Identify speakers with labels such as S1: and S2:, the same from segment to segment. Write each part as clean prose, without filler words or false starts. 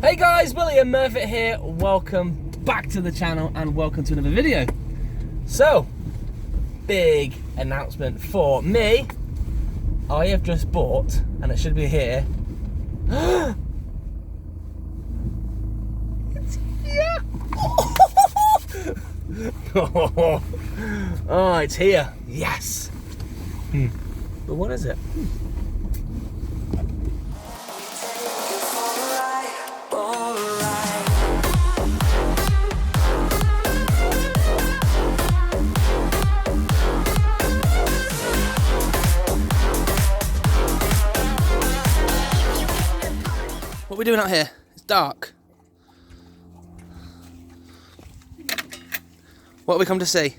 S1: Hey guys, Willie and Murfitt here. Welcome back to the channel and welcome to another video. So, big announcement for me. I have just bought, and it should be here. It's here. Oh, it's here. Yes. But what is it? What are we doing out here? It's dark. What have we come to see?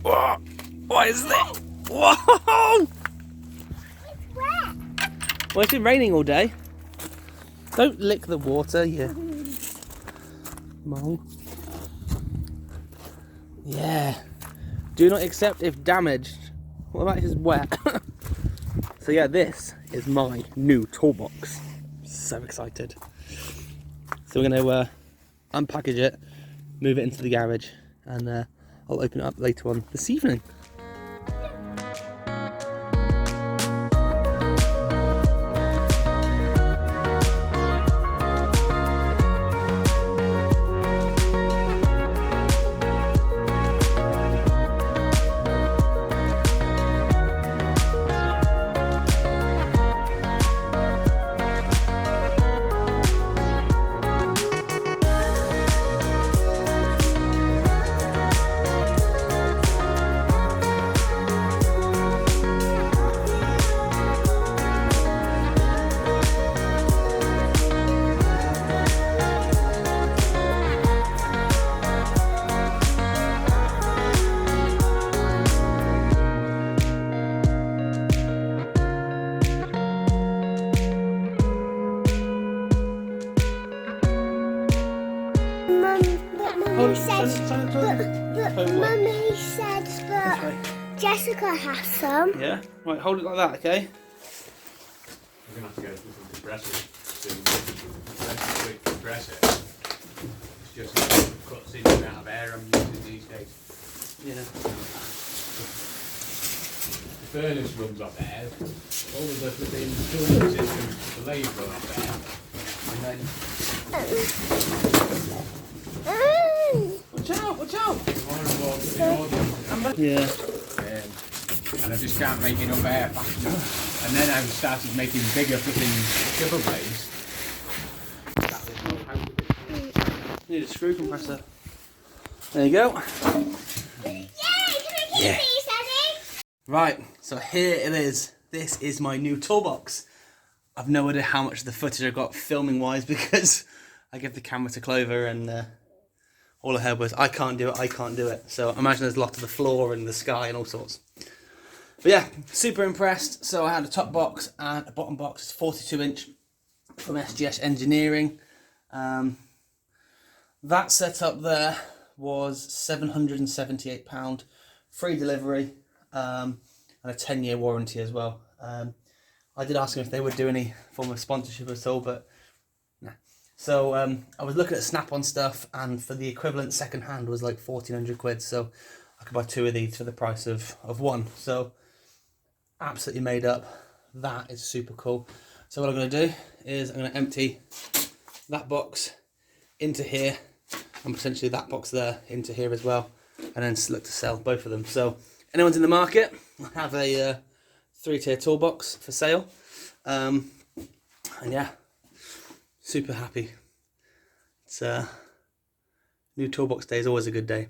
S1: Whoa. What is this? Whoa!
S2: It's wet.
S1: Well, it's been raining all day. Don't lick the water, you mole. Yeah. Do not accept if damaged. What about if it's wet? So yeah, this is my new toolbox. So excited. So we're going to unpackage it, move it into the garage, and I'll open it up later on this evening.
S2: Mummy said that Jessica has some.
S1: Yeah? Right, hold it like that, okay?
S3: We're going to have to go through some compressors to compress it. It's just it cuts in and out of air I'm using these days.
S1: Yeah.
S3: The furnace runs off air, all of the flipping cooling systems for the lathe run off air. And then
S1: Watch out, watch out!
S3: Yeah.
S1: Yeah.
S3: And I just can't make enough air fast enough. And then I started making bigger flipping shovel blades.
S1: Need a screw compressor. There you go.
S2: Yay! Can I keep these, Daddy?
S1: Right, so here it is. This is my new toolbox. I've no idea how much of the footage I got filming wise because I give the camera to Clover and all I heard was, I can't do it, I can't do it. So I imagine there's a lot of the floor and the sky and all sorts. But yeah, super impressed. So I had a top box and a bottom box. It's 42 inch from SGS Engineering. That setup there was £778, free delivery, and a 10-year warranty as well. I did ask them if they would do any form of sponsorship at all, but nah. So I was looking at Snap-on stuff, and for the equivalent second hand was like 1,400 quid. So I could buy two of these for the price of one. So absolutely made up. That is super cool. So what I'm going to do is I'm going to empty that box into here, and potentially that box there into here as well, and then look to sell both of them. So anyone's in the market, I have a 3-tier toolbox for sale, and yeah, super happy. It's new toolbox day is always a good day.